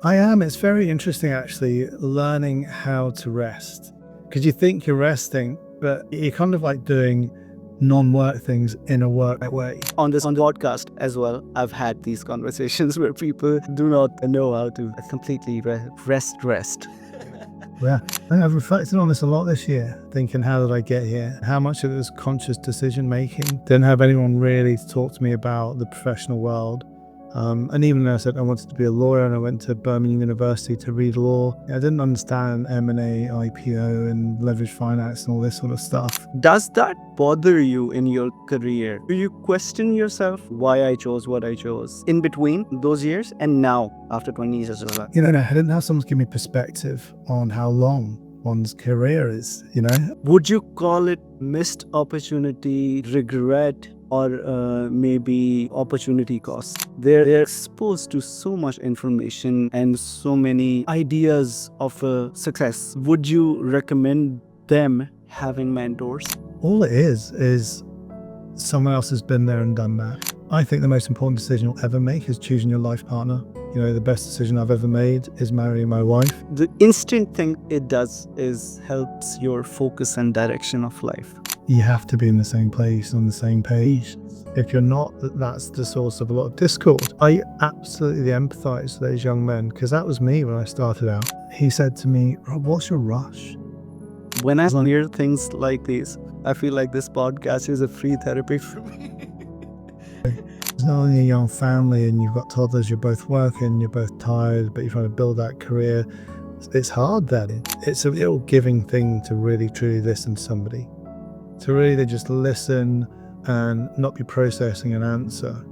I am. It's very interesting, actually, learning how to rest. Because you think you're resting, but you're kind of like doing non-work things in a work way. On this podcast as well, I've had these conversations where people do not know how to completely rest. Yeah, I think I've reflected on this a lot this year, thinking, how did I get here? How much of it was conscious decision making? Didn't have anyone really to talk to me about the professional world. And even though I said I wanted to be a lawyer and I went to Birmingham University to read law, I didn't understand M&A, IPO and leverage finance and all this sort of stuff. Does that bother you in your career? Do you question yourself why I chose what I chose in between those years and now after 20 years as well? I didn't have someone to give me perspective on how long one's career is, Would you call it missed opportunity, regret, or maybe opportunity cost? They're exposed to so much information and so many ideas of success. Would you recommend them having mentors? All it is someone else has been there and done that. I think the most important decision you'll ever make is choosing your life partner. The best decision I've ever made is marrying my wife. The instant thing it does is helps your focus and direction of life. You have to be in the same place, on the same page. If you're not, that's the source of a lot of discord. I absolutely empathize with those young men, because that was me when I started out. He said to me, "Rob, what's your rush?" When I hear things like these, I feel like this podcast is a free therapy for me. It's not only a young family and you've got toddlers, you're both working, you're both tired, but you're trying to build that career. It's hard then. It's a real giving thing to really truly listen to somebody. To really just listen and not be processing an answer.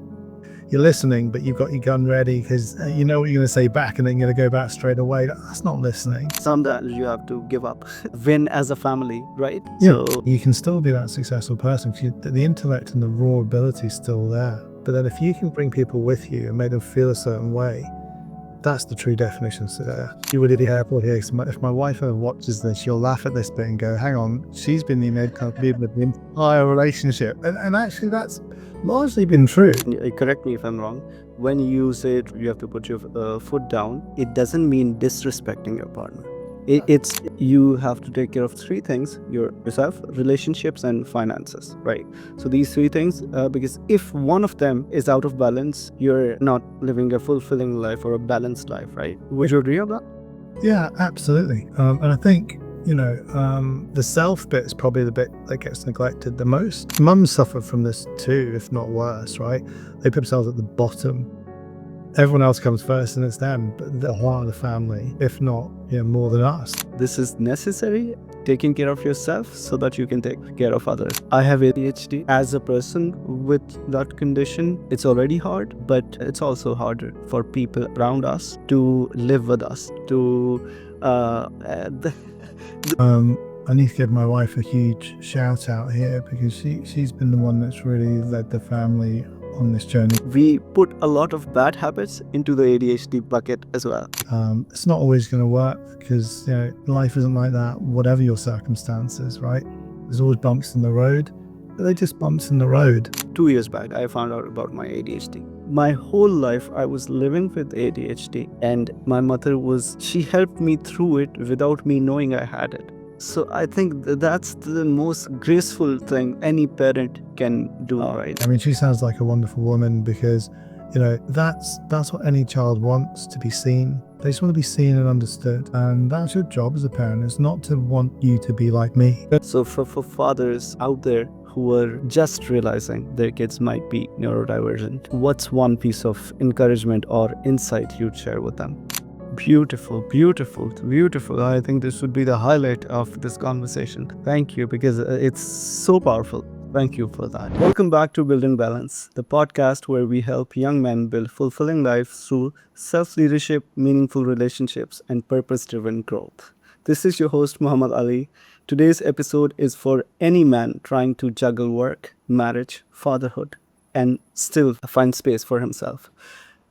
You're listening, but you've got your gun ready because you know what you're going to say back and then you're going to go back straight away. That's not listening. Sometimes you have to give up. Win as a family, right? Yeah, so you can still be that successful person because the intellect and the raw ability is still there. But then if you can bring people with you and make them feel a certain way, that's the true definition of success. You would be careful here. If my wife ever watches this, she'll laugh at this bit and go, hang on, she's been the entire relationship. And actually that's largely been true. Correct me if I'm wrong. When you say you have to put your foot down, it doesn't mean disrespecting your partner. It's you have to take care of three things: yourself, relationships, and finances, right? So these three things, because if one of them is out of balance, you're not living a fulfilling life or a balanced life, right? Would you agree on that? Yeah, absolutely. And I think, the self bit is probably the bit that gets neglected the most. Mums suffer from this too, if not worse, right? They put themselves at the bottom. Everyone else comes first and it's them, but the heart of the family, if not, more than us. This is necessary, taking care of yourself so that you can take care of others. I have ADHD. As a person with that condition, it's already hard, but it's also harder for people around us to live with us, I need to give my wife a huge shout out here because she's been the one that's really led the family on this journey. We put a lot of bad habits into the ADHD bucket as well. It's not always going to work because life isn't like that, whatever your circumstances, right? There's always bumps in the road, but they're just bumps in the road. 2 years back, I found out about my ADHD. My whole life, I was living with ADHD, and my mother she helped me through it without me knowing I had it. So I think that's the most graceful thing any parent can do, right? I mean, she sounds like a wonderful woman because, that's what any child wants, to be seen. They just want to be seen and understood. And that's your job as a parent, is not to want you to be like me. So for fathers out there who are just realizing their kids might be neurodivergent, what's one piece of encouragement or insight you'd share with them? Beautiful. I think this would be the highlight of this conversation. Thank you, because it's so powerful. Thank you for that. Welcome back to Building Balance, the podcast where we help young men build fulfilling lives through self-leadership, meaningful relationships, and purpose-driven growth. This is your host, Muhammad Ali. Today's episode is for any man trying to juggle work, marriage, fatherhood, and still find space for himself.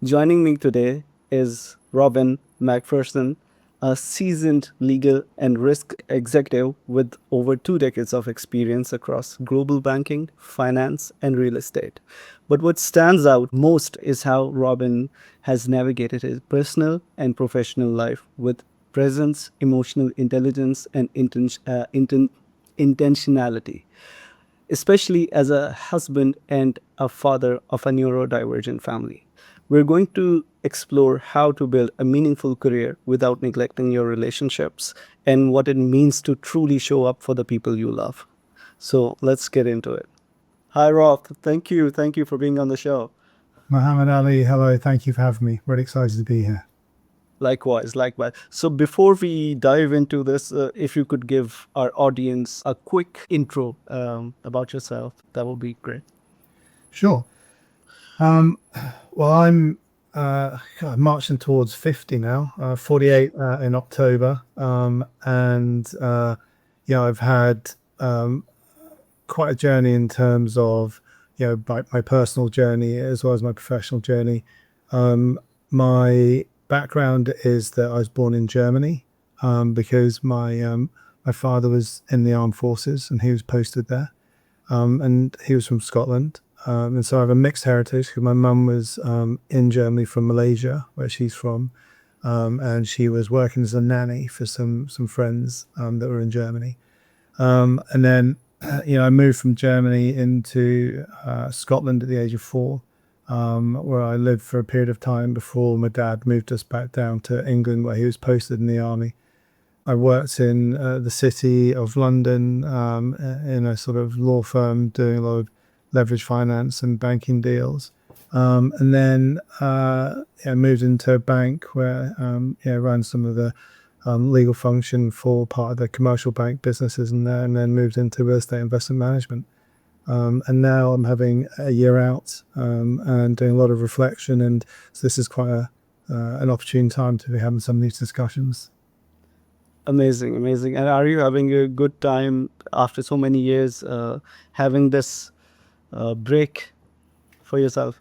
Joining me today is Robin Macpherson a seasoned legal and risk executive with over 2 decades of experience across global banking, finance, and real estate. But what stands out most is how Robin has navigated his personal and professional life with presence, emotional intelligence, and intentionality, especially as a husband and a father of a neurodivergent family. We're going to explore how to build a meaningful career without neglecting your relationships and what it means to truly show up for the people you love. So let's get into it. Hi, Rob. Thank you. Thank you for being on the show. Muhammad Ali, hello. Thank you for having me. Really excited to be here. Likewise, likewise. So before we dive into this, if you could give our audience a quick intro about yourself, that would be great. Sure. Um, well, I'm marching towards 50 now, 48 in October. I've had quite a journey in terms of, my personal journey as well as my professional journey. My background is that I was born in Germany because my father was in the armed forces and he was posted there, and he was from Scotland. And so I have a mixed heritage because my mum was in Germany from Malaysia, where she's from, and she was working as a nanny for some friends that were in Germany. And then, I moved from Germany into Scotland at the age of 4, where I lived for a period of time before my dad moved us back down to England, where he was posted in the army. I worked in the city of London in a sort of law firm doing a lot of leverage finance and banking deals. And then I moved into a bank where I ran some of the legal function for part of the commercial bank businesses and then moved into real estate investment management. And now I'm having a year out and doing a lot of reflection. And so this is quite an opportune time to be having some of these discussions. Amazing, amazing. And are you having a good time after so many years having this break for yourself?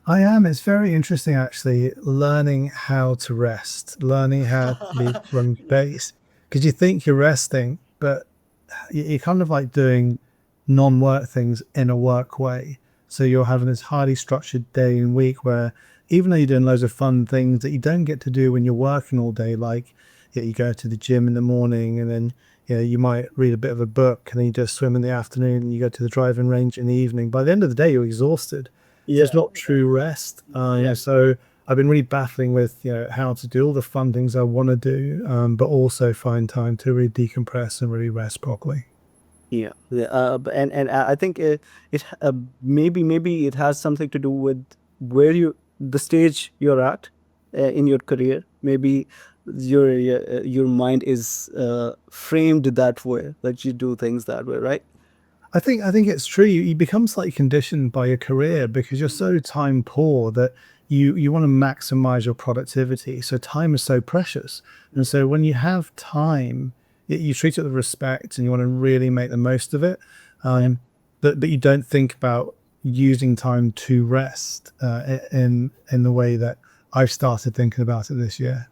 I am. It's very interesting, actually, learning how to rest, learning how to be from base. Because you think you're resting, but you're kind of like doing non-work things in a work way. So you're having this highly structured day and week where even though you're doing loads of fun things that you don't get to do when you're working all day, like you go to the gym in the morning and then you might read a bit of a book and then you just swim in the afternoon and you go to the driving range in the evening. By the end of the day, you're exhausted. So it's not true rest. So I've been really battling with how to do all the fun things I want to do, but also find time to really decompress and really rest properly. Yeah, yeah. And I think it maybe it has something to do with the stage you're at in your career. Maybe your mind is framed that way, that you do things that way, right? I think it's true. You become slightly conditioned by your career because you're so time poor that you want to maximize your productivity. So time is so precious, and so when you have time, you treat it with respect and you want to really make the most of it. But you don't think about using time to rest in the way that I've started thinking about it this year.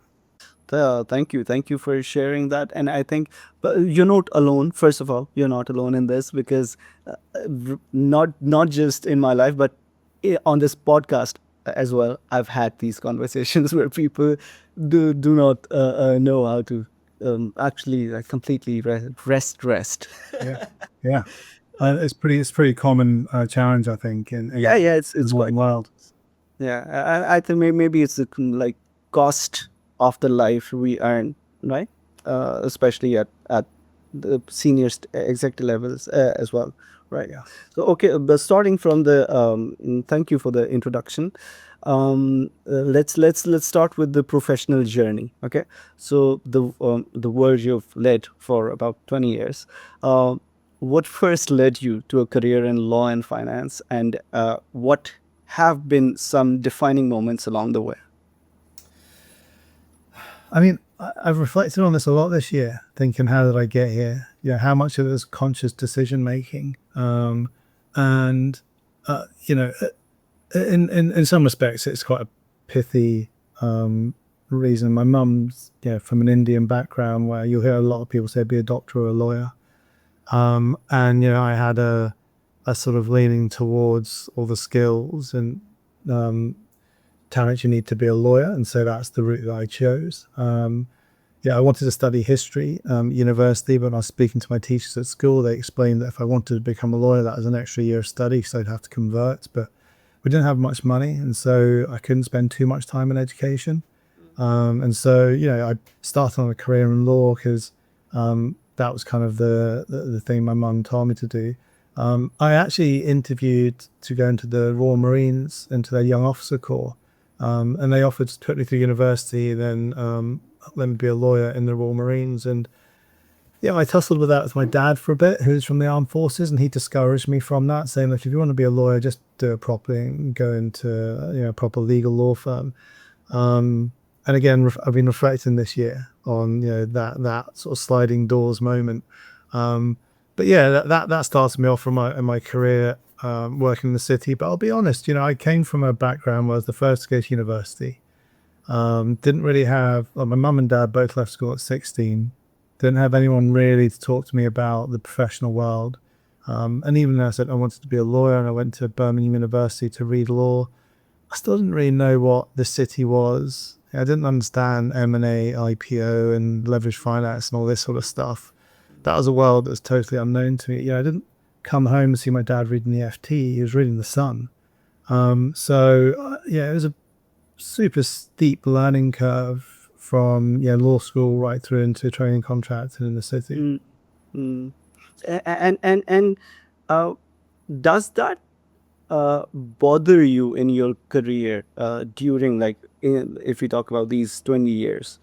Thank you for sharing that. And I think, but you're not alone. First of all, you're not alone in this because not just in my life, but on this podcast as well, I've had these conversations where people do not know how to actually like completely rest. Yeah, yeah. It's pretty common challenge, I think, in Yeah, yeah, the it's quite. modern world. Yeah, I think maybe it's the like cost of the life we earn, right? Especially at the senior executive levels as well, right? Yeah. So okay, but starting from the thank you for the introduction. Let's start with the professional journey. Okay, so the world you've led for about 20 years. What first led you to a career in law and finance, and what have been some defining moments along the way? I mean, I've reflected on this a lot this year, thinking, how did I get here? How much of it is conscious decision making? And uh, you know, in some respects, it's quite a pithy reason. My mum's from an Indian background where you'll hear a lot of people say be a doctor or a lawyer. And I had a sort of leaning towards all the skills and talents you need to be a lawyer, and so that's the route that I chose. I wanted to study history university, but when I was speaking to my teachers at school, they explained that if I wanted to become a lawyer, that was an extra year of study, so I'd have to convert. But we didn't have much money, and so I couldn't spend too much time in education. And so I started on a career in law because that was kind of the thing my mum told me to do. I actually interviewed to go into the Royal Marines, into their Young Officer Corps, and they offered to put me through university, then let me be a lawyer in the Royal Marines. And I tussled with that with my dad for a bit, who's from the armed forces, and he discouraged me from that, saying, look, if you want to be a lawyer, just do it properly and go into a proper legal law firm. And again, I've been reflecting this year on that sort of sliding doors moment. But that started me off in my career working in the city. But I'll be honest, I came from a background where I was the first to go to university. Didn't really have, my mum and dad both left school at 16. Didn't have anyone really to talk to me about the professional world. And even though I said I wanted to be a lawyer and I went to Birmingham University to read law, I still didn't really know what the city was. I didn't understand M&A, IPO and leverage finance and all this sort of stuff. That was a world that was totally unknown to me. I didn't come home and see my dad reading the FT. He was reading the Sun. It was a super steep learning curve from law school right through into training contract and in the city. And does that bother you in your career during, like, if we talk about these 20 years?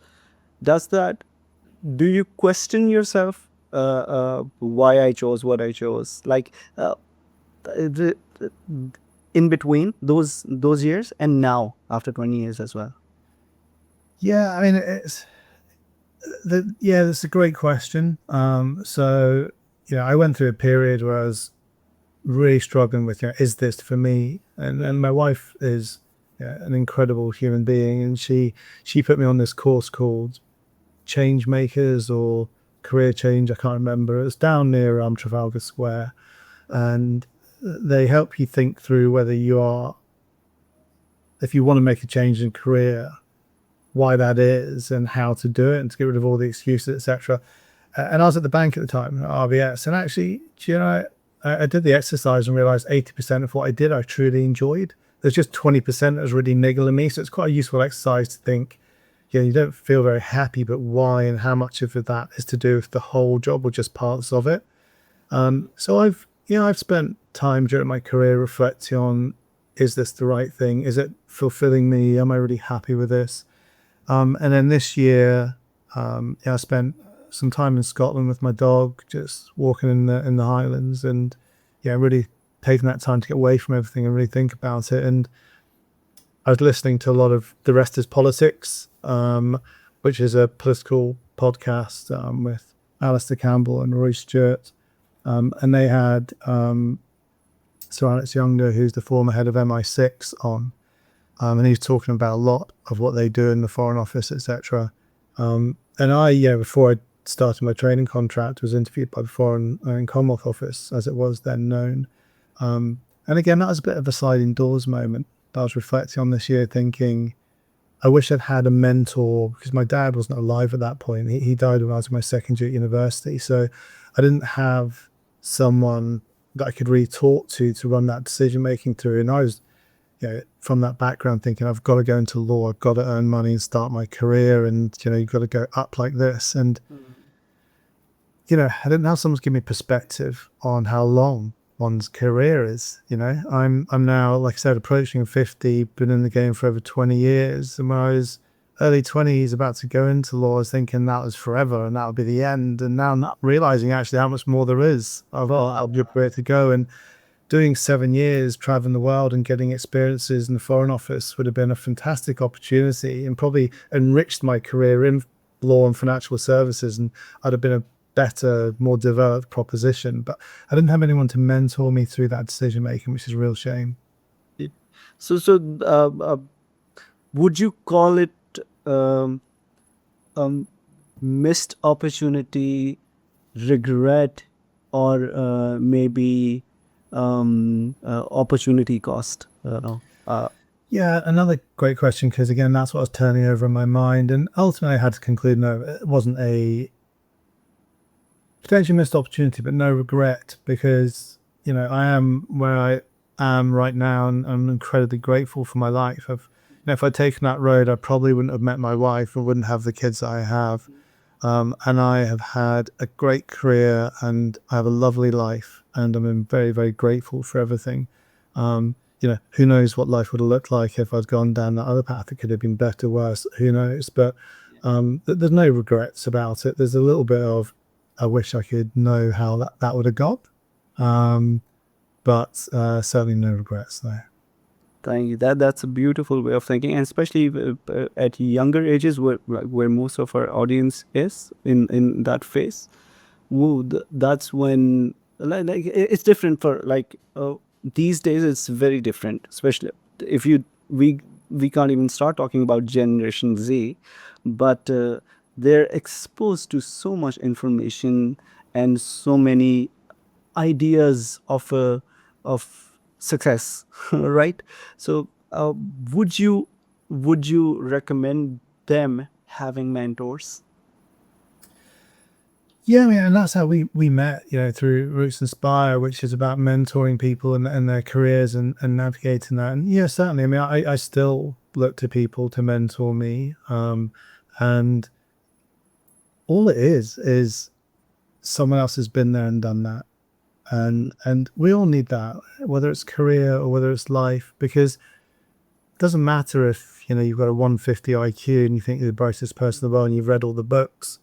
Do you question yourself why I chose what I chose, like in between those years and now after 20 years as well? Yeah, I mean, that's a great question. I went through a period where I was really struggling with, is this for me? And my wife is an incredible human being, and she put me on this course called Change Makers or Career Change. I can't remember. It was down near Trafalgar Square, and they help you think through whether if you want to make a change in career, why that is and how to do it, and to get rid of all the excuses, etc. And I was at the bank at the time, at RBS, and actually, I did the exercise and realized 80% of what I did, I truly enjoyed. There's just 20% that was really niggling me. So it's quite a useful exercise to think, you don't feel very happy, but why, and how much of that is to do with the whole job or just parts of it. So I've spent time during my career reflecting on, is this the right thing? Is it fulfilling me? Am I really happy with this? And then this year, I spent some time in Scotland with my dog, just walking in the Highlands, and really taking that time to get away from everything and really think about it. And I was listening to a lot of The Rest Is Politics, which is a political podcast with Alistair Campbell and Roy Stewart, and they had Sir Alex Younger, who's the former head of MI6, on, and he's talking about a lot of what they do in the Foreign Office, etc. And before I started my training contract, was interviewed by the Foreign and Commonwealth Office, as it was then known. And again, that was a bit of a sliding doors moment that I was reflecting on this year, thinking, I wish I'd had a mentor, because my dad wasn't alive at that point. He died when I was in my second year at university. So I didn't have someone that I could really talk to run that decision making through. And I was, from that background thinking, I've got to go into law, I've got to earn money and start my career, and you've got to go up like this. And I didn't have someone to give me perspective on how long one's career is. I'm now, like I said, approaching 50, been in the game for over 20 years. And when I was early 20s about to go into law, I was thinking that was forever and that would be the end. And now I'm not realizing actually how much more there is of your career to go. And doing 7 years traveling the world and getting experiences in the Foreign Office would have been a fantastic opportunity and probably enriched my career in law and financial services, and I'd have been a better, more developed proposition. But I didn't have anyone to mentor me through that decision making, which is a real shame. So would you call it um, um, missed opportunity, regret, or maybe opportunity cost? Uh, Yeah, another great question, because again, that's what was turning over in my mind. And ultimately, I had to conclude no, it wasn't a potentially missed opportunity, but no regret, because, I am where I am right now, and I'm incredibly grateful for my life. If I'd taken that road, I probably wouldn't have met my wife and wouldn't have the kids that I have. And I have had a great career, and I have a lovely life, and I'm very, very grateful for everything. Who knows what life would have looked like if I'd gone down that other path? It could have been better, worse, who knows? But there's no regrets about it. There's a little bit of, I wish I could know how that would have gone. Um, but certainly no regrets there. Thank you. That's a beautiful way of thinking, and especially at younger ages, where most of our audience is in that phase. Woo, that's when it's different for like these days. It's very different, especially if you we can't even start talking about Generation Z, but they're exposed to so much information and so many ideas of success, right? So would you would you recommend them having mentors? Yeah, I mean, and that's how we met, through Roots Inspire, which is about mentoring people and their careers, and navigating that. And yeah, certainly. I mean, I still look to people to mentor me. And all it is someone else has been there and done that. And we all need that, whether it's career or whether it's life, because it doesn't matter if, you've got a 150 IQ and you think you're the brightest person in the world and you've read all the books.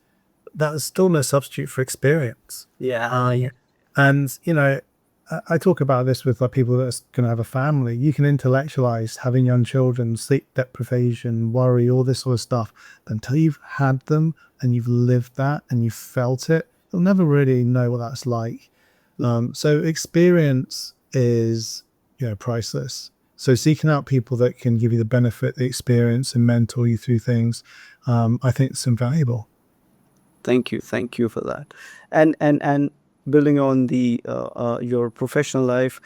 That is still no substitute for experience. Yeah. Yeah. And I talk about this with like people that's going to have a family. You can intellectualize having young children, sleep deprivation, worry, all this sort of stuff. But until you've had them and you've lived that and you've felt it, you'll never really know what that's like. So experience is, priceless. So seeking out people that can give you the benefit, the experience, and mentor you through things, I think it's invaluable. Thank you for that. And building on the your professional life,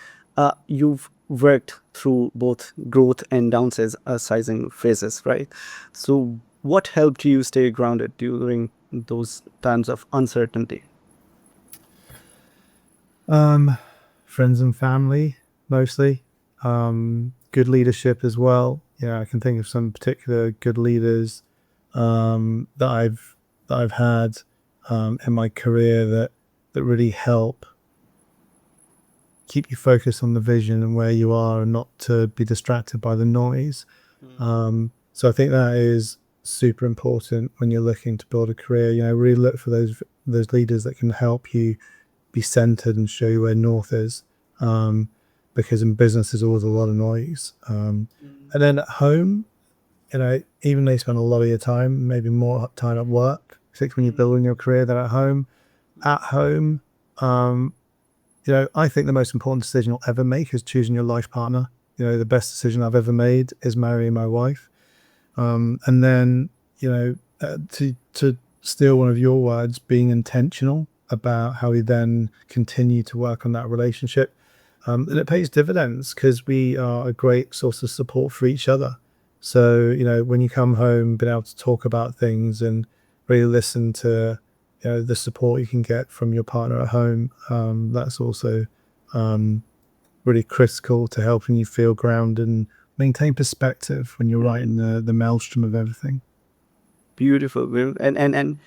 you've worked through both growth and downsizing phases, right? So what helped you stay grounded during those times of uncertainty? Friends and family, mostly. Good leadership as well. I can think of some particular good leaders that I've had in my career that really help keep you focused on the vision and where you are, and not to be distracted by the noise. So I think that is super important when you're looking to build a career. Really look for those leaders that can help you be centered and show you where north is. Because in business there's always a lot of noise. And then at home, even though you spend a lot of your time, maybe more time at work, particularly when you're building your career, than at home. At home, I think the most important decision you'll ever make is choosing your life partner. The best decision I've ever made is marrying my wife. And then, to steal one of your words, being intentional about how we then continue to work on that relationship. And it pays dividends because we are a great source of support for each other. So, when you come home, being able to talk about things and really listen to, the support you can get from your partner at home, that's also really critical to helping you feel grounded and maintain perspective when you're right in the maelstrom of everything. Beautiful. And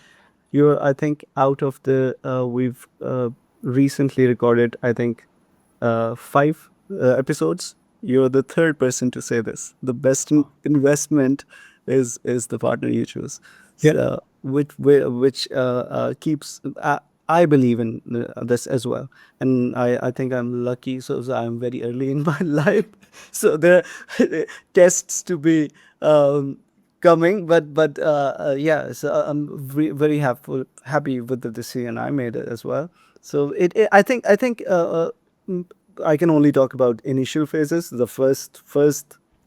you're, I think, out of the we've recently recorded, I think, five episodes. You're the third person to say this. The best investment is the partner you choose. Yeah. So, which keeps. I believe in this as well, and I think I'm lucky. So I'm very early in my life, so there are tests to be coming. But yeah, so I'm very happy with the decision I made as well. So I think I can only talk about initial phases. The first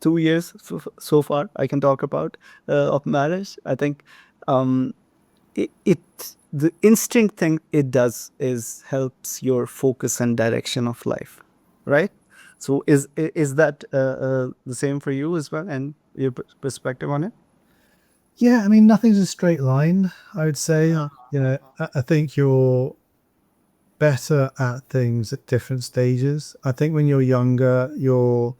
2 years so far I can talk about of marriage. I think um, it the instinct thing it does is helps your focus and direction of life, right? So is that the same for you as well, and your perspective on it? Yeah, I mean, nothing's a straight line, I would say. I think you're better at things at different stages. I think when you're younger, you're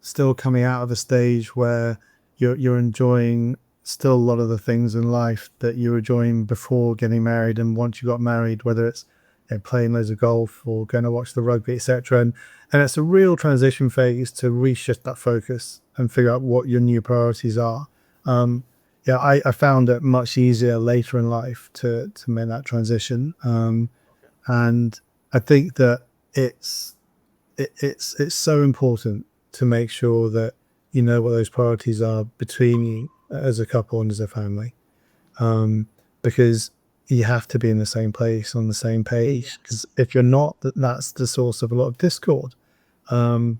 still coming out of a stage where you're enjoying still a lot of the things in life that you were enjoying before getting married, and once you got married, whether it's playing loads of golf or going to watch the rugby, etc. And it's a real transition phase to reshift that focus and figure out what your new priorities are. Um, yeah, I found it much easier later in life to make that transition. And I think that it's so important to make sure that you know what those priorities are between you as a couple and as a family, because you have to be in the same place on the same page. Because if you're not, that's the source of a lot of discord. Um,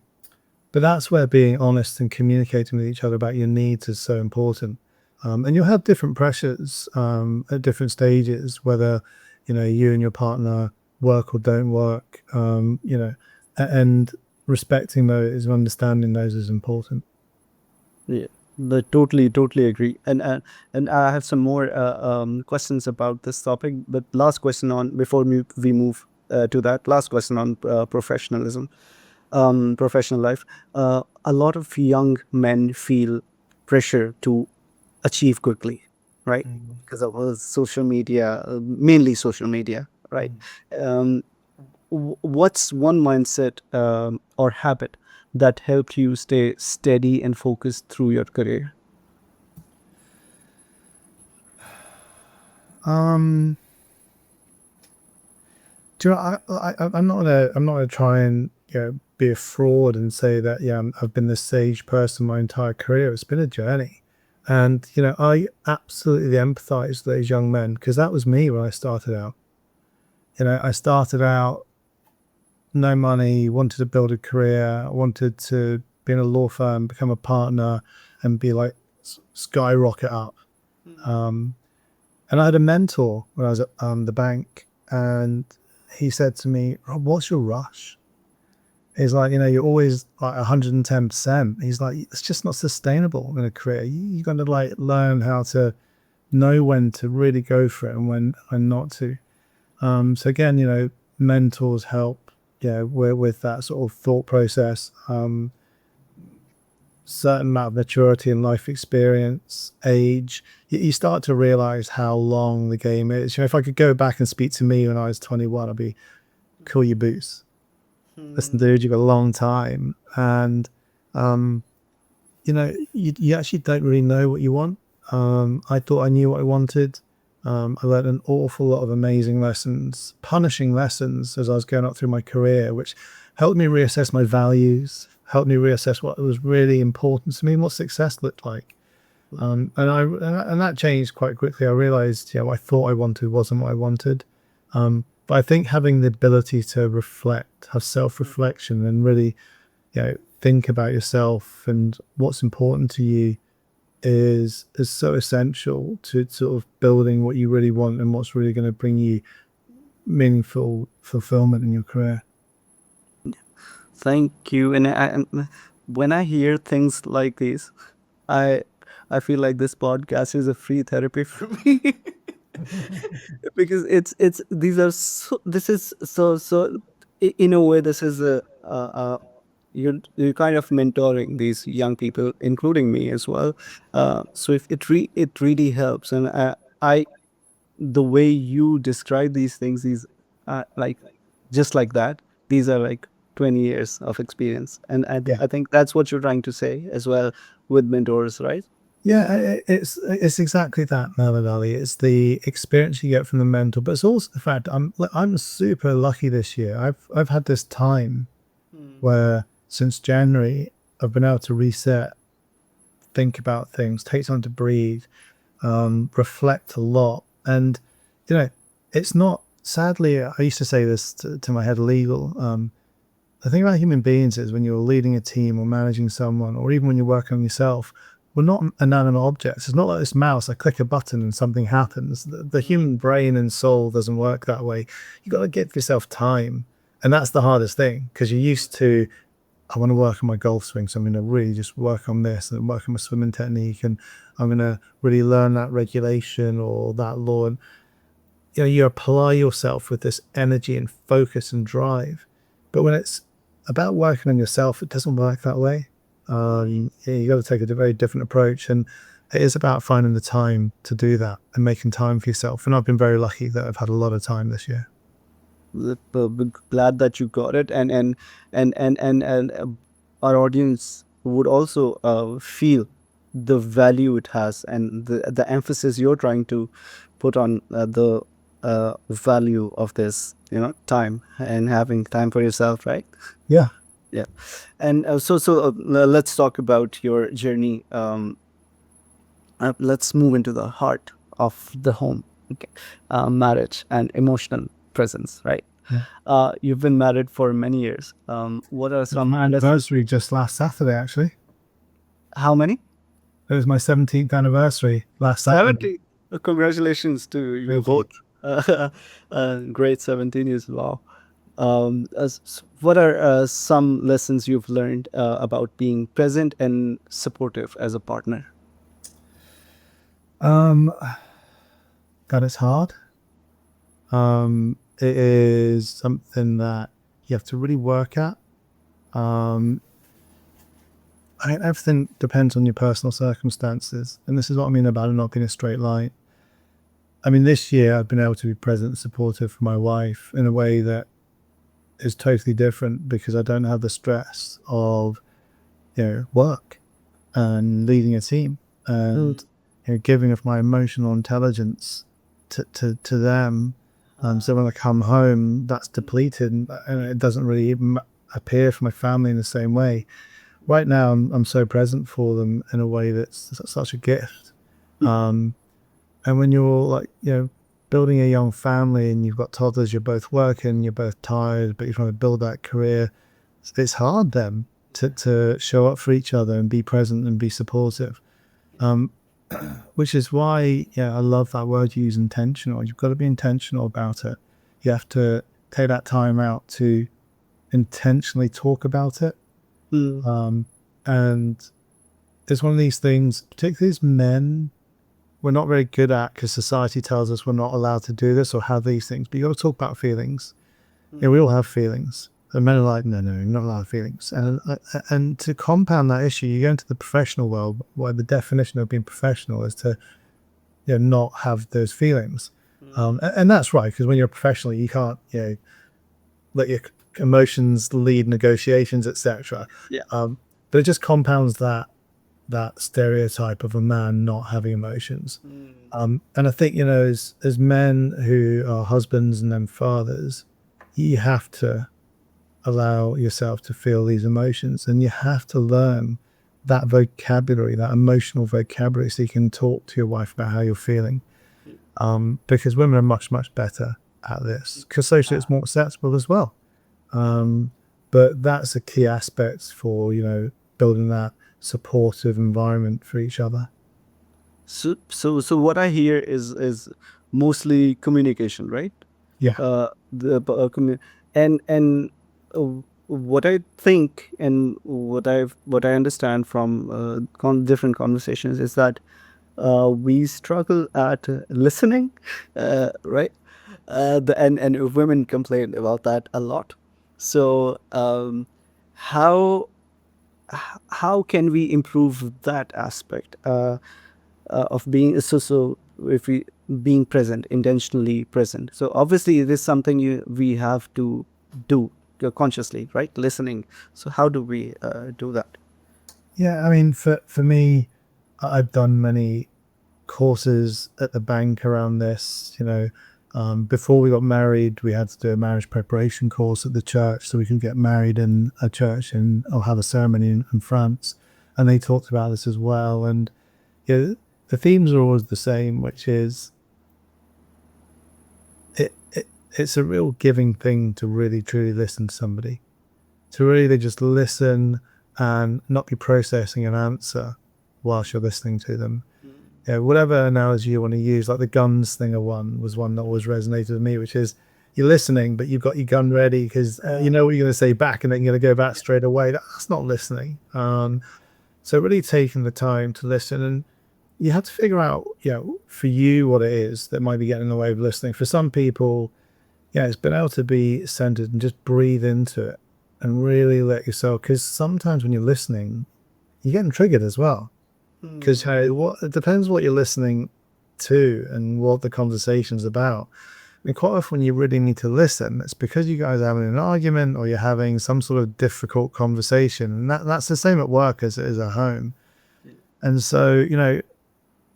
but that's where being honest and communicating with each other about your needs is so important. And you'll have different pressures at different stages, whether you and your partner work or don't work. And respecting those and understanding those is important. Yeah, totally agree. And I have some more questions about this topic. But last question on before we move to that. Last question on professionalism, professional life. A lot of young men feel pressure to achieve quickly, right? Mm. Because of social media, mainly social media, right? Mm. Um, what's one mindset or habit that helped you stay steady and focused through your career? Um, do you know, I'm not gonna try and be a fraud and say that I've been this sage person my entire career. It's been a journey, and I absolutely empathize with those young men because that was me when I started out. I started out no money, wanted to build a career, wanted to be in a law firm, become a partner, and be like skyrocket up. Um, and I had a mentor when I was at the bank, and he said to me, "Rob, what's your rush?" He's like, you're always like 110%. He's like, it's just not sustainable in a career. You're going to like learn how to know when to really go for it and when not to. So again, mentors help, with that sort of thought process. Certain amount of maturity and life experience, age, you start to realize how long the game is. If I could go back and speak to me when I was 21, I'd be, cool your boots. Listen, dude, you've got a long time. And, you actually don't really know what you want. I thought I knew what I wanted. I learned an awful lot of amazing lessons, punishing lessons as I was going up through my career, which helped me reassess my values, helped me reassess what was really important to me and what success looked like. And that changed quite quickly. I realized, what I thought I wanted wasn't what I wanted. But I think having the ability to reflect, have self-reflection, and really, think about yourself and what's important to you is so essential to sort of building what you really want and what's really going to bring you meaningful fulfillment in your career. Thank you. And when I hear things like this, I I feel like this podcast is a free therapy for me. Because it's these are so this is so in a way this is you're kind of mentoring these young people, including me as well. So if it really helps. And I the way you describe these things is like just like that. These are like 20 years of experience, and Yeah. I think that's what you're trying to say as well with mentors, right? Yeah, it's exactly that, Muhammad Ali. It's the experience you get from the mentor, but it's also the fact I'm super lucky this year. I've had this time where since January I've been able to reset, think about things, take time to breathe, reflect a lot. And, you know, it's not, sadly, I used to say this to my head of legal. the thing about human beings is when you're leading a team or managing someone, or even when you're working on yourself, we're not inanimate objects. It's not like this mouse. I click a button and something happens. The human brain and soul doesn't work that way. You got to give yourself time, and that's the hardest thing because you're used to. I want to work on my golf swing, so I'm going to really just work on this and work on my swimming technique, and I'm going to really learn that regulation or that law. And you apply yourself with this energy and focus and drive. But when it's about working on yourself, it doesn't work that way. You got to take a very different approach, and it is about finding the time to do that and making time for yourself. And I've been very lucky that I've had a lot of time this year. Glad that you got it, and our audience would also feel the value it has, and the emphasis you're trying to put on the value of this, time and having time for yourself, right? Yeah. Yeah. And let's talk about your journey. Let's move into the heart of the home. Okay. Marriage and emotional presence, right? Yeah. You've been married for many years. What are some My anniversary just last Saturday, actually. How many? It was my 17th anniversary last Saturday. 70. Congratulations to you Thank both. Great 17 years. Wow. What are some lessons you've learned about being present and supportive as a partner? That it's hard. It is something that you have to really work at. Everything depends on your personal circumstances, and this is what I mean about it not being a straight line. I mean, this year I've been able to be present and supportive for my wife in a way that is totally different because I don't have the stress of, work and leading a team and giving of my emotional intelligence to them. So when I come home, that's depleted and it doesn't really appear for my family in the same way. Right now, I'm so present for them in a way that's such a gift. And when you're building a young family and you've got toddlers, you're both working, you're both tired, but you're trying to build that career, it's hard then to show up for each other and be present and be supportive. Which is why, I love that word you use, intentional. You've got to be intentional about it. You have to take that time out to intentionally talk about it. And it's one of these things, particularly as men, we're not very good at because society tells us we're not allowed to do this or have these things. But you got to talk about feelings. We all have feelings. And men are like, no, you're not allowed feelings. And to compound that issue, you go into the professional world where the definition of being professional is to not have those feelings. And that's right, because when you're a professional, you can't let your emotions lead negotiations, etc. Yeah. But it just compounds that stereotype of a man not having emotions. And I think, as men who are husbands and then fathers, you have to allow yourself to feel these emotions, and you have to learn that vocabulary, that emotional vocabulary, so you can talk to your wife about how you're feeling. Because women are much, much better at this, because socially it's more acceptable as well. But that's a key aspect for, building that supportive environment for each other. So what I hear is mostly communication, right? Yeah. And what I think and what I understand from different conversations is that we struggle at listening, right? And women complain about that a lot. So how can we improve that aspect of being so if we being present, intentionally present? So obviously it is something we have to do consciously, right? Listening. So how do we do that? Yeah, I mean, for me, I've done many courses at the bank around this. Before we got married, we had to do a marriage preparation course at the church so we could get married in a church or have a ceremony in France. And they talked about this as well. And the themes are always the same, which is it's a real giving thing to really truly listen to somebody. to really just listen and not be processing an answer whilst you're listening to them. Yeah, whatever analogy you want to use, like the guns thing was one that always resonated with me, which is you're listening, but you've got your gun ready because you know what you're going to say back, and then you're going to go back straight away. That's not listening. So really taking the time to listen, and you have to figure out, for you what it is that might be getting in the way of listening. For some people, it's been able to be centered and just breathe into it and really let yourself. Because sometimes when you're listening, you're getting triggered as well. Because it depends what you're listening to and what the conversation's about. I mean, quite often when you really need to listen, it's because you guys are having an argument or you're having some sort of difficult conversation. And that's the same at work as it is at home. And so,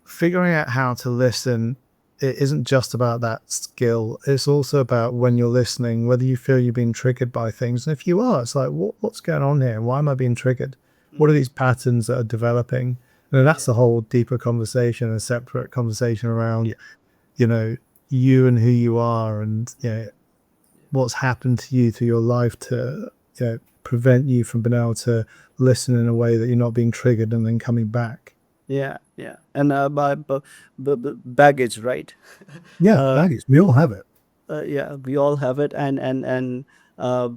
figuring out how to listen, it isn't just about that skill. It's also about when you're listening, whether you feel you're being triggered by things. And if you are, it's like, what's going on here? Why am I being triggered? What are these patterns that are developing? And that's a whole deeper conversation, a separate conversation around, you and who you are, and what's happened to you through your life to prevent you from being able to listen in a way that you're not being triggered and then coming back. Yeah, yeah. And baggage, right? Yeah, Uh, baggage. We all have it. yeah, we all have it, and uh,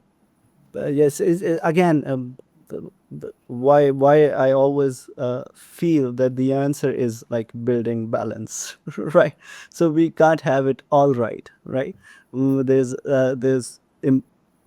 yes, again, why I always feel that the answer is like building balance, right? So we can't have it all right, right? There's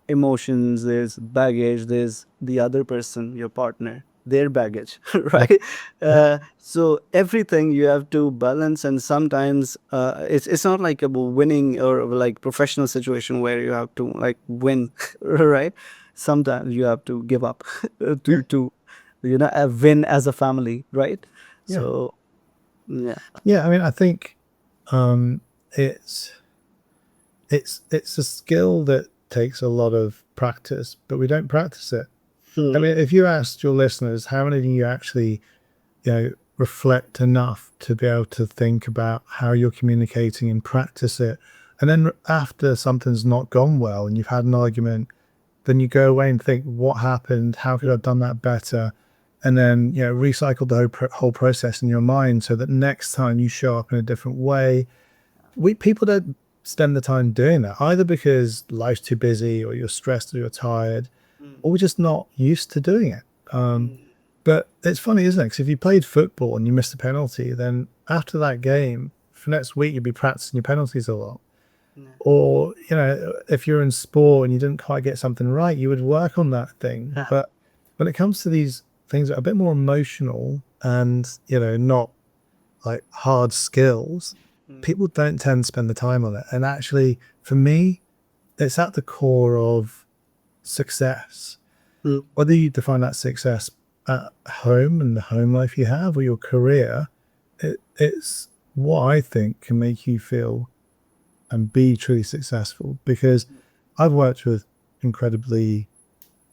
emotions, there's baggage, there's the other person, your partner, their baggage, Yeah, right? yeah, So everything you have to balance, and sometimes it's not like a winning or like professional situation where you have to like win, right? Sometimes you have to give up yeah, to win as a family, right? yeah. So yeah. Yeah, I mean, I think um, it's it's a skill that takes a lot of practice, but we don't practice it. I Hmm. mean, if you asked your listeners how many of you actually, reflect enough to be able to think about how you're communicating and practice it, and then after something's not gone well and you've had an argument, then you go away and think, what happened? How could I have done that better? And then, recycle the whole process in your mind so that next time you show up in a different way. People don't spend the time doing that, either because life's too busy or you're stressed or you're tired, or we're just not used to doing it. But it's funny, isn't it? Because if you played football and you missed a penalty, then after that game, for next week, you'd be practicing your penalties a lot. Or, if you're in sport and you didn't quite get something right, you would work on that thing. But when it comes to these things that are a bit more emotional and, not like hard skills, people don't tend to spend the time on it. And actually, for me, it's at the core of success. Hmm. Whether you define that success at home and the home life you have or your career, it's what I think can make you feel and be truly successful. Because I've worked with incredibly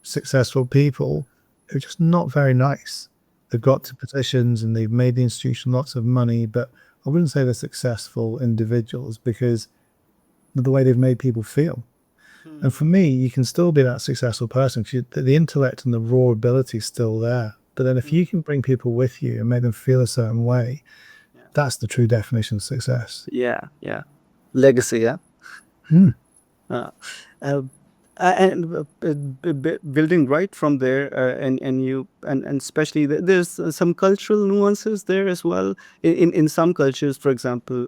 successful people who are just not very nice. They've got to positions and they've made the institution lots of money, but I wouldn't say they're successful individuals because of the way they've made people feel. And for me, you can still be that successful person because the intellect and the raw ability is still there. But then if you can bring people with you and make them feel a certain way, that's the true definition of success. Yeah, yeah. Legacy, yeah. Hmm. Uh, uh, and building right from there, and you and especially there's some cultural nuances there as well. In some cultures, for example,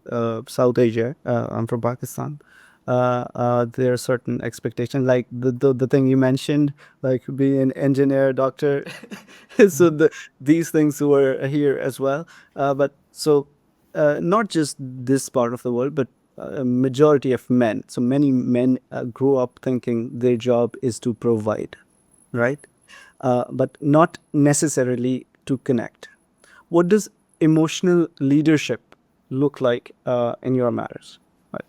South Asia. I'm from Pakistan. There are certain expectations, like the thing you mentioned, like being an engineer, doctor. So these things were here as well. But so not just this part of the world, but a majority of men. So many men grow up thinking their job is to provide, right? But not necessarily to connect. What does emotional leadership look like in your marriage? Right.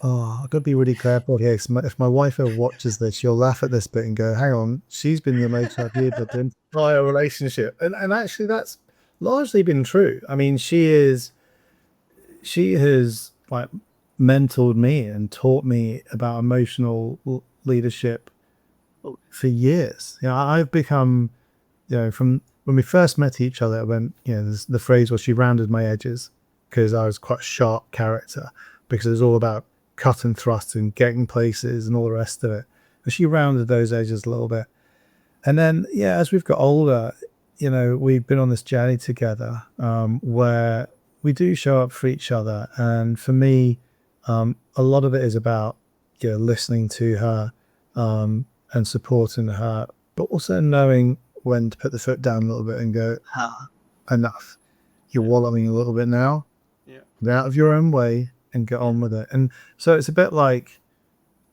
Oh, I've got to be really careful here. 'Cause if my wife ever watches this, she'll laugh at this bit and go, hang on, she's been the emotional leader of the entire relationship. And actually, that's largely been true. I mean, she has like mentored me and taught me about emotional leadership for years. I've become, from when we first met each other, when, the phrase was she rounded my edges, because I was quite a sharp character, because it was all about cut and thrust and getting places and all the rest of it. And she rounded those edges a little bit. And then, as we've got older, we've been on this journey together, where we do show up for each other. And for me, a lot of it is about, listening to her, and supporting her, but also knowing when to put the foot down a little bit and go, enough. You're wallowing a little bit now. Get out of your own way and get on with it. And so it's a bit like,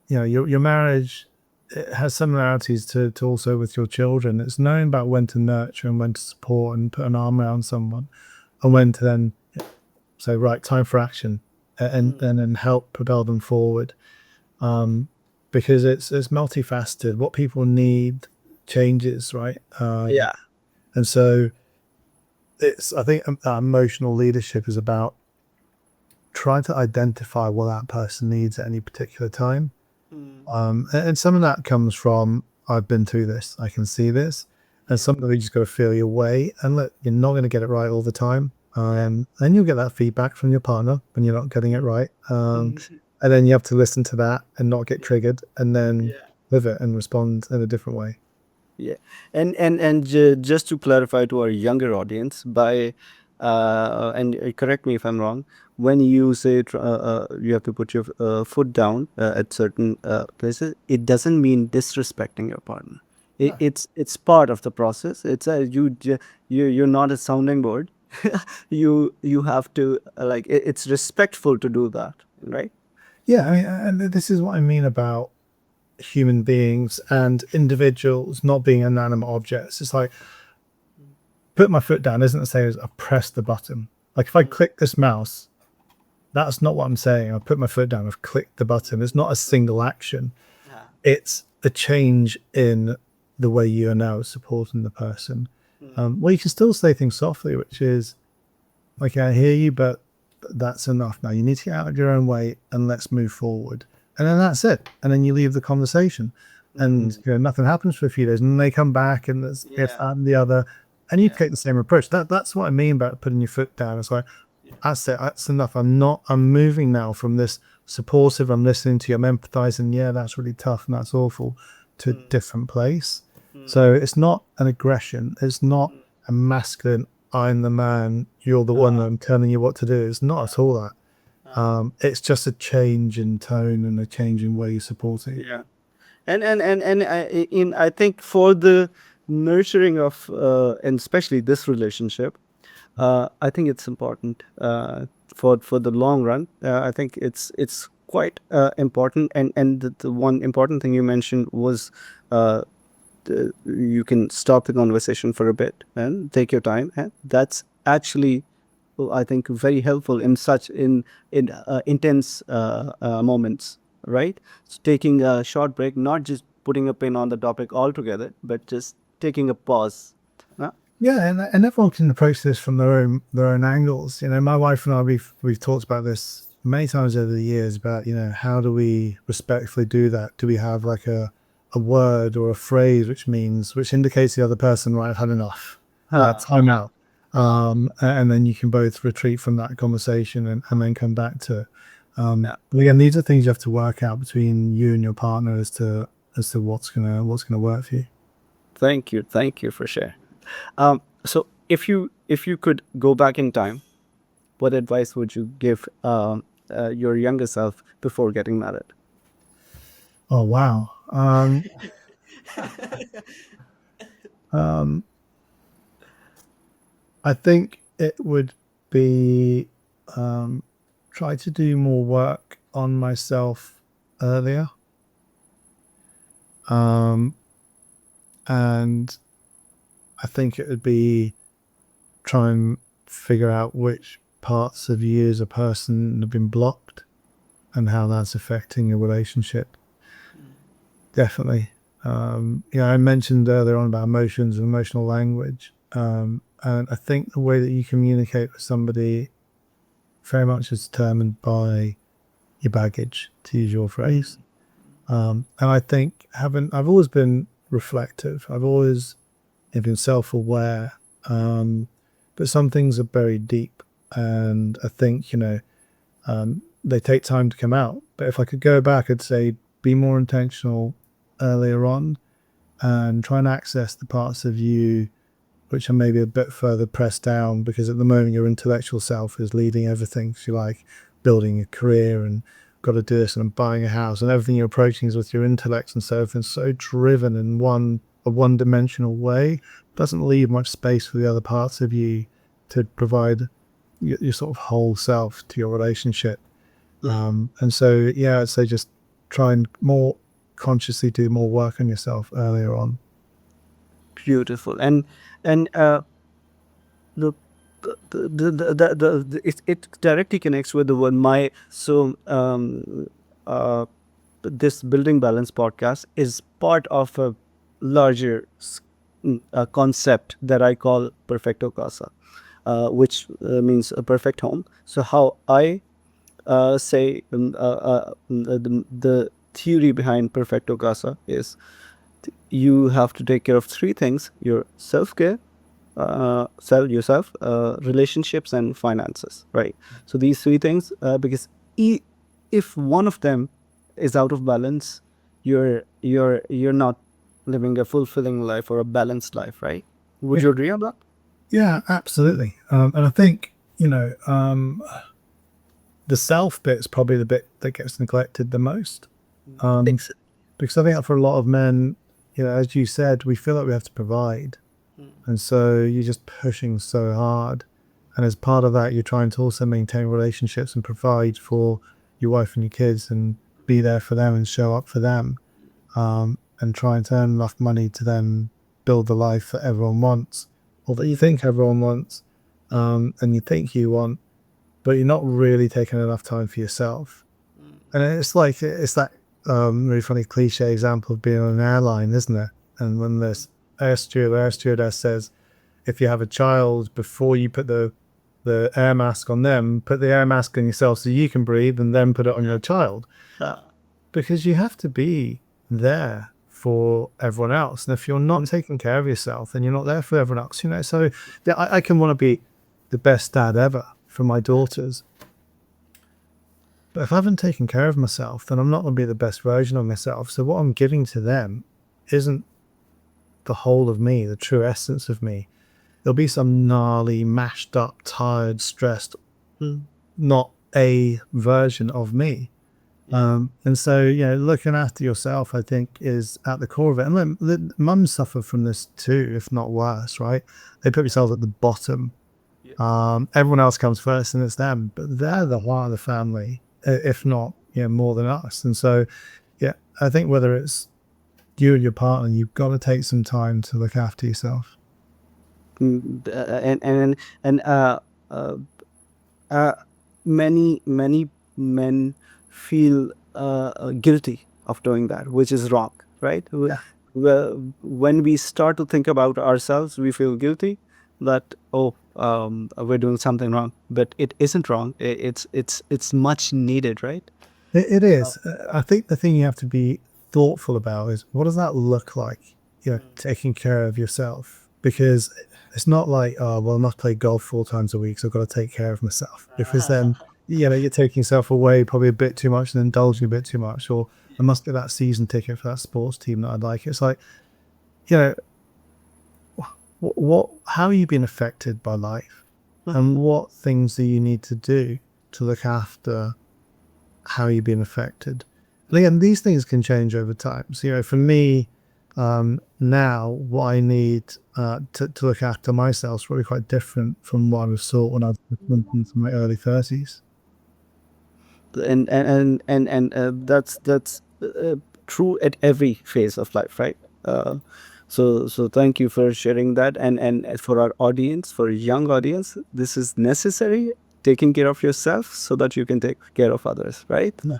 your marriage, it has similarities to also with your children. It's knowing about when to nurture and when to support and put an arm around someone, and when to then say, right, time for action, and then help propel them forward. Because it's multifaceted. What people need changes, right? And so I think emotional leadership is about trying to identify what that person needs at any particular time. And some of that comes from, I've been through this, I can see this, and some of it you just got to feel your way. And look, you're not going to get it right all the time. And you'll get that feedback from your partner when you're not getting it right. And then you have to listen to that and not get triggered, and then live it and respond in a different way. Yeah, and just to clarify to our younger audience, by and correct me if I'm wrong, when you say you have to put your foot down at certain places, it doesn't mean disrespecting your partner. It's part of the process. It's you're not a sounding board. You have to it's respectful to do that, right? Yeah, I mean, and this is what I mean about human beings and individuals not being inanimate objects. It's like, put my foot down isn't the same as I press the button. Like if I click this mouse, that's not what I'm saying. I put my foot down, I've clicked the button. It's not a single action. It's a change in the way you are now supporting the person. Well, you can still say things softly, which is like, I hear you, but that's enough now. You need to get out of your own way and let's move forward. And then that's it. And then you leave the conversation, and nothing happens for a few days, and then they come back, and there's if that and the other, and you take the same approach. That's what I mean about putting your foot down. It's like, that's it. That's enough. I'm moving now from this supportive, I'm listening to you, I'm empathizing. Yeah, that's really tough and that's awful, to a different place. So it's not an aggression. It's not a masculine, I'm the man, you're the one, I'm telling you what to do. It's not at all that. It's just a change in tone and a change in way you're supporting. Yeah, and I think for the nurturing of and especially this relationship, I think it's important for the long run. I think it's quite important, and the one important thing you mentioned was you can stop the conversation for a bit and take your time, and that's actually, well, I think very helpful in such in intense moments, right? So taking a short break, not just putting a pin on the topic altogether, but just taking a pause. Yeah, and everyone can approach this from their own angles. My wife and I, we've talked about this many times over the years about, how do we respectfully do that? Do we have like a word or a phrase which indicates the other person, right, I've had enough, time out, and then you can both retreat from that conversation and then come back to it. But again, these are things you have to work out between you and your partner as to what's gonna work for you. Thank you for sharing. So if you could go back in time, what advice would you give your younger self before getting married? Oh wow. I think it would be, try to do more work on myself earlier. And I think it would be try and figure out which parts of you as a person have been blocked and how that's affecting your relationship. Definitely. I mentioned earlier on about emotions and emotional language. And I think the way that you communicate with somebody very much is determined by your baggage, to use your phrase. And I think I've always been reflective. I've always been self-aware. But some things are buried deep, and I think they take time to come out. But if I could go back, I'd say be more intentional earlier on and try and access the parts of you which are maybe a bit further pressed down, because at the moment your intellectual self is leading everything. So you're like building a career and got to do this and I'm buying a house, and everything you're approaching is with your intellect, and so everything's so driven in a one-dimensional way. It doesn't leave much space for the other parts of you to provide your sort of whole self to your relationship. And so, yeah, I'd say just try and more consciously do more work on yourself earlier on. Beautiful. And the it directly connects with the one my so this building balance podcast is part of a larger concept that I call perfecto casa, which means a perfect home. So how I say the theory behind perfecto casa is you have to take care of three things: your self-care, sell yourself, relationships, and finances, right? So these three things, because if one of them is out of balance, you're not living a fulfilling life or a balanced life, right? Would you agree on that? Yeah, absolutely. And I think, the self bit is probably the bit that gets neglected the most. Ex- Because I think that for a lot of men, as you said, we feel like we have to provide. And so you're just pushing so hard. And as part of that, you're trying to also maintain relationships and provide for your wife and your kids and be there for them and show up for them. And try and earn enough money to then build the life that everyone wants, or that you think everyone wants, and you think you want, but you're not really taking enough time for yourself. And it's that really funny cliche example of being on an airline, isn't it? And when this air stewardess says, if you have a child, before you put the air mask on them, put the air mask on yourself so you can breathe, and then put it on your child, because you have to be there for everyone else. And if you're not taking care of yourself, then you're not there for everyone else. So I can want to be the best dad ever for my daughters, but if I haven't taken care of myself, then I'm not going to be the best version of myself. So what I'm giving to them isn't the whole of me, the true essence of me. There'll be some gnarly, mashed up, tired, stressed, not a version of me. And so, looking after yourself, I think, is at the core of it. And look, the mums suffer from this too, if not worse, right? They put themselves at the bottom. Everyone else comes first and it's them, but they're the heart of the family, if not, more than us. And so, yeah, I think whether it's you or your partner, you've got to take some time to look after yourself. and many men feel guilty of doing that, which is wrong, right? Yeah. Well, when we start to think about ourselves, we feel guilty that, we're doing something wrong, but it isn't wrong. It's much needed, right? It is. I think the thing you have to be thoughtful about is, what does that look like? Taking care of yourself, because it's not like, oh, well, I must play golf 4 times a week, so I've got to take care of myself. Because then, you're taking yourself away probably a bit too much and indulging a bit too much, or I must get that season ticket for that sports team that I'd like. It's like, how are you being affected by life, and what things do you need to do to look after how you're being affected? And again, these things can change over time. So, for me, now what I need to look after myself is probably quite different from what I was taught when I was in my early 30s. And that's true at every phase of life, right? So thank you for sharing that, and for our audience, for a young audience, this is necessary, taking care of yourself so that you can take care of others, right? Yeah.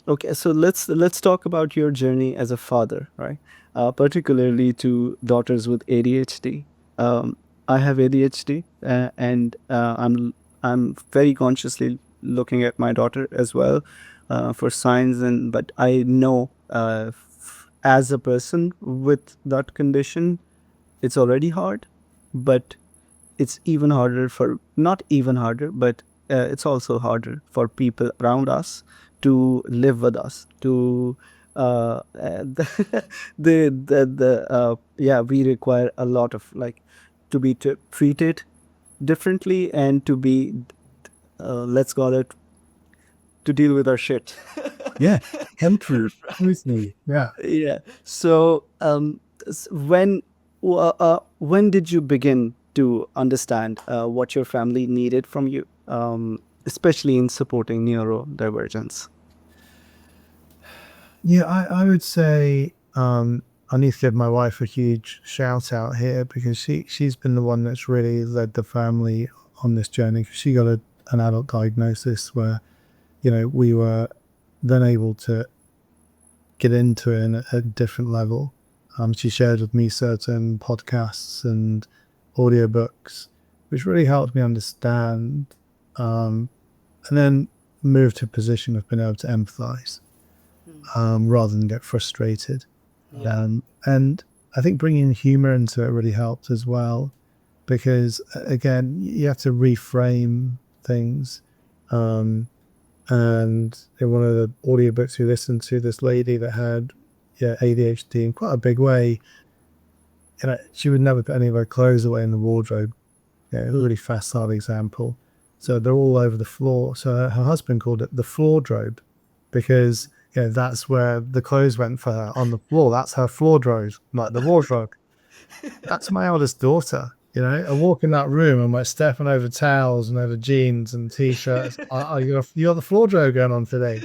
Okay, so let's talk about your journey as a father, right? Particularly to daughters with ADHD. I have ADHD, and I'm very consciously looking at my daughter as well. for science, but I know as a person with that condition, it's already hard, but it's even harder for, not even harder, but it's also harder for people around us to live with us, to yeah, we require a lot of, like, to be treated differently, and to be let's call it, to deal with our shit. Yeah. Empathy. Truthfully. Yeah. Yeah. So, when did you begin to understand what your family needed from you, especially in supporting neurodivergence? Yeah, I would say I need to give my wife a huge shout out here because she's been the one that's really led the family on this journey. She got an adult diagnosis where, we were then able to get into it at a different level. She shared with me certain podcasts and audiobooks, which really helped me understand, and then move to a position of being able to empathize rather than get frustrated. And I think bringing humor into it really helped as well, because again, you have to reframe things. And in one of the audiobooks we listened to, this lady that had ADHD in quite a big way, she would never put any of her clothes away in the wardrobe. A really facile example. So they're all over the floor. So her husband called it the floordrobe, because that's where the clothes went for her, on the floor. That's her floordrobe, like the wardrobe. That's my eldest daughter. I walk in that room and we're stepping over towels and over jeans and t-shirts. You got the floordrobe going on today.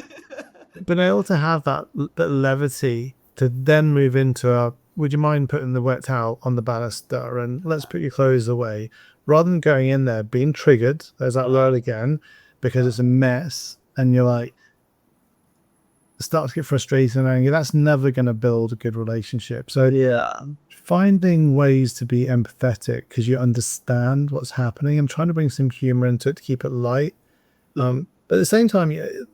Being able to have that levity to then move into would you mind putting the wet towel on the banister and let's put your clothes away, rather than going in there being triggered. There's that word again, because it's a mess, and you're like, start to get frustrated and angry. That's never going to build a good relationship. So Yeah. finding ways to be empathetic because you understand what's happening and trying to bring some humor into it to keep it light. But at the same time,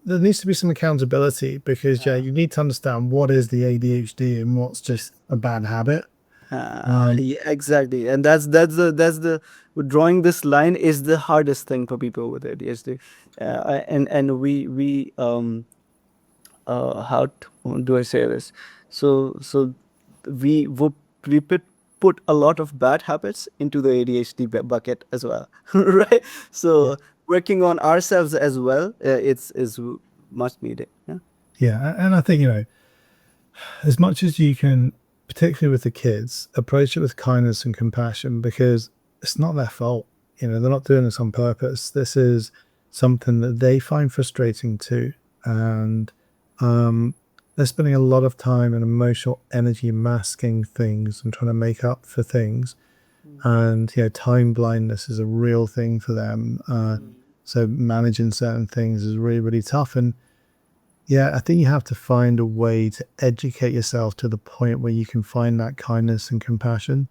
there needs to be some accountability, because you need to understand what is the ADHD and what's just a bad habit. Yeah, exactly, and that's the drawing this line is the hardest thing for people with ADHD, and how do I say this? So we would we put a lot of bad habits into the ADHD bucket as well, right? Yeah. So working on ourselves as well, it's is much needed. Yeah. Yeah. And I think, as much as you can, particularly with the kids, approach it with kindness and compassion, because it's not their fault. They're not doing this on purpose. This is something that they find frustrating too. And they're spending a lot of time and emotional energy masking things and trying to make up for things. And, time blindness is a real thing for them. So managing certain things is really, really tough. And yeah, I think you have to find a way to educate yourself to the point where you can find that kindness and compassion.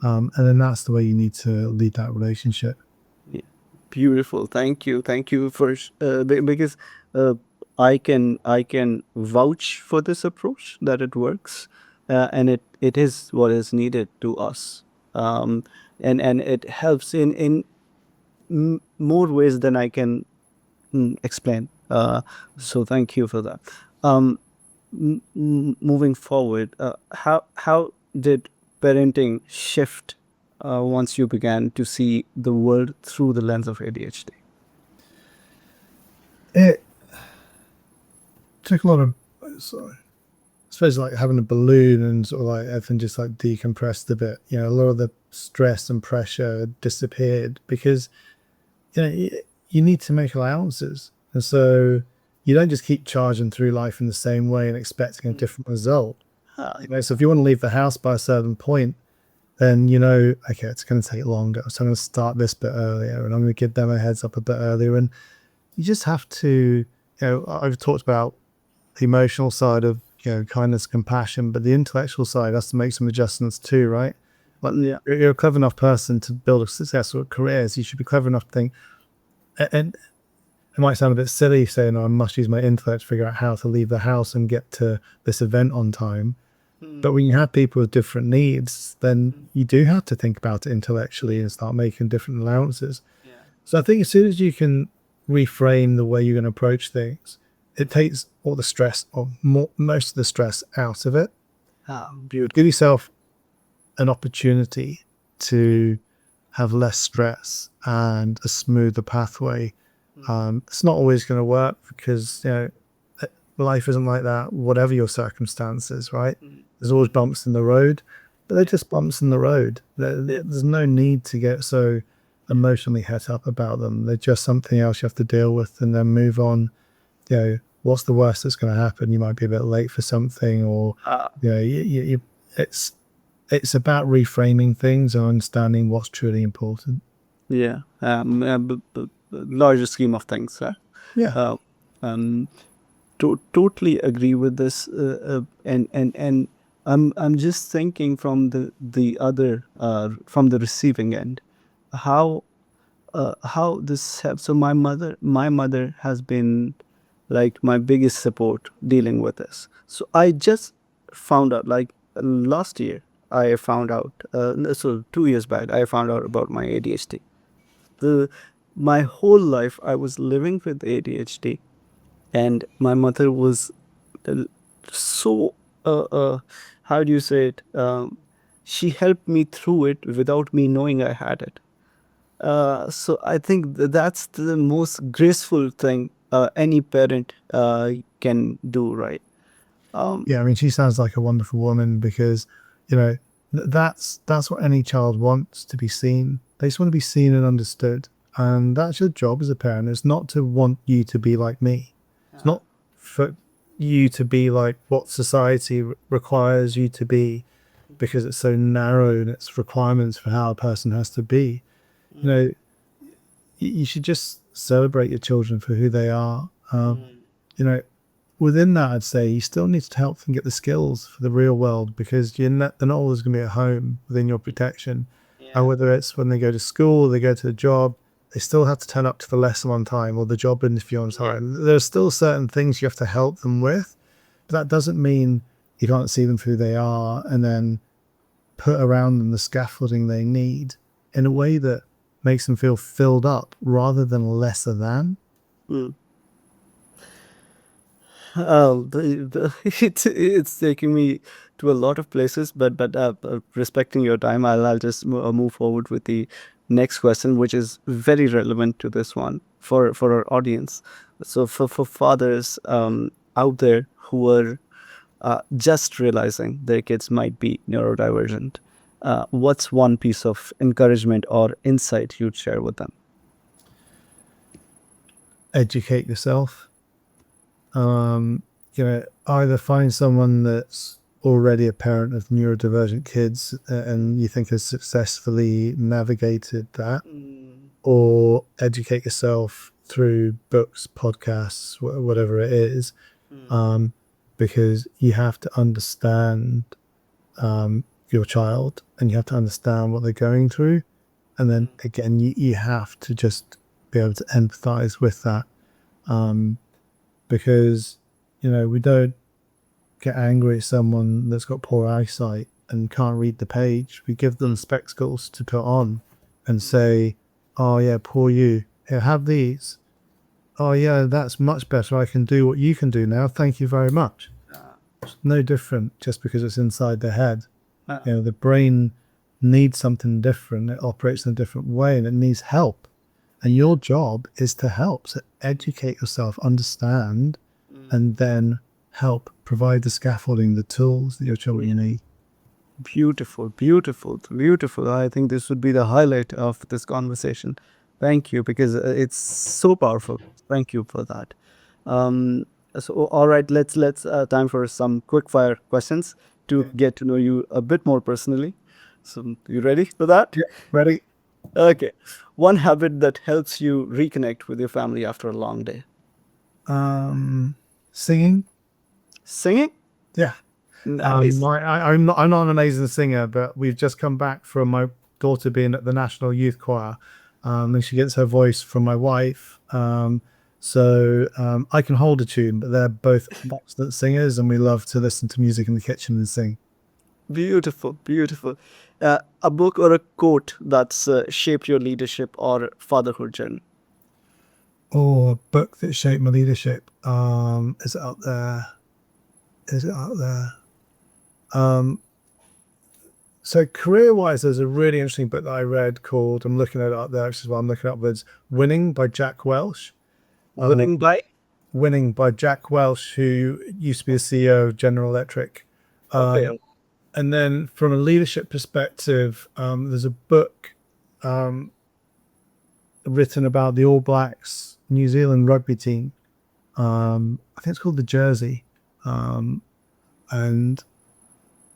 And then that's the way you need to lead that relationship. Yeah. Beautiful. Thank you for because I can vouch for this approach that it works, and it is what is needed to us, and it helps in more ways than I can explain. So thank you for that. Um, Moving forward, how did parenting shift once you began to see the world through the lens of ADHD? It took a lot of, sorry, I suppose, like having a balloon and sort of like everything just like decompressed a bit. A lot of the stress and pressure disappeared, because you need to make allowances. And so you don't just keep charging through life in the same way and expecting a different result. So if you want to leave the house by a certain point, then okay, it's going to take longer. So I'm going to start this bit earlier, and I'm going to give them a heads up a bit earlier. And you just have to, I've talked about the emotional side of, kindness, compassion, but the intellectual side has to make some adjustments too, right? Like, you're a clever enough person to build a successful career, so you should be clever enough to think, and it might sound a bit silly saying, oh, I must use my intellect to figure out how to leave the house and get to this event on time. But when you have people with different needs, then you do have to think about it intellectually and start making different allowances. Yeah. So I think as soon as you can reframe the way you're going to approach things, it takes all the stress or most of the stress out of it. Beautiful. Give yourself an opportunity to have less stress and a smoother pathway. It's not always going to work because life isn't like that, whatever your circumstances, right? There's always bumps in the road, but they're just bumps in the road. There's no need to get so emotionally het up about them. They're just something else you have to deal with and then move on. What's the worst that's going to happen? You might be a bit late for something, or it's about reframing things and understanding what's truly important. Yeah. Larger scheme of things, huh? Yeah. Totally agree with this, and I'm just thinking from the other from the receiving end, how this helps. So my mother has been like my biggest support dealing with this. So I just found out, like last year I found out, so 2 years back I found out about my ADHD. My whole life I was living with ADHD, and my mother was uh, so how do you say it, she helped me through it without me knowing I had it. So I think that's the most graceful thing any parent can do, right? Yeah, I mean, she sounds like a wonderful woman because, that's what any child wants, to be seen. They just want to be seen and understood. And that's your job as a parent. It's not to want you to be like me. It's not for you to be like what society requires you to be, because it's so narrow in its requirements for how a person has to be. You should just celebrate your children for who they are. Within that, I'd say you still need to help them get the skills for the real world, because they're not always going to be at home within your protection. And whether it's when they go to school, they go to a job, they still have to turn up to the lesson on time or the job interview on time. There's still certain things you have to help them with, but that doesn't mean you can't see them for who they are and then put around them the scaffolding they need in a way that makes them feel filled up rather than lesser than. It's taking me to a lot of places, but respecting your time, I'll just move forward with the next question, which is very relevant to this one for our audience. So for fathers out there who are just realizing their kids might be neurodivergent, what's one piece of encouragement or insight you'd share with them? Educate yourself. Either find someone that's already a parent of neurodivergent kids and you think has successfully navigated that, or educate yourself through books, podcasts, whatever it is, because you have to understand your child and you have to understand what they're going through. And then again, you have to just be able to empathize with that. Because, we don't get angry at someone that's got poor eyesight and can't read the page. We give them spectacles to put on and say, oh yeah, poor you. Here, have these. Oh yeah, that's much better. I can do what you can do now. Thank you very much. It's no different just because it's inside the head. The brain needs something different. It operates in a different way and it needs help. And your job is to help. So educate yourself, understand, and then help provide the scaffolding, the tools that your children need. Beautiful, beautiful, beautiful. I think this would be the highlight of this conversation. Thank you, because it's so powerful. Thank you for that. So, all right, let's time for some quick fire questions to get to know you a bit more personally. So, you ready for that? Yeah, ready? Okay. One habit that helps you reconnect with your family after a long day. Singing. Singing? Yeah. Nice. I'm not an amazing singer, but we've just come back from my daughter being at the National Youth Choir, and she gets her voice from my wife. So I can hold a tune, but they're both excellent singers, and we love to listen to music in the kitchen and sing. Beautiful, beautiful. A book or a quote that's shaped your leadership or fatherhood journey. Or a book that shaped my leadership. Is it up there? Is it up there? So career-wise, there's a really interesting book that I read called, I'm looking at it up there, which is why I'm looking upwards, Winning by Jack Welch. Winning by? Winning by Jack Welch, who used to be the CEO of General Electric. Okay. And then from a leadership perspective, there's a book written about the All Blacks New Zealand rugby team. I think it's called The Jersey. And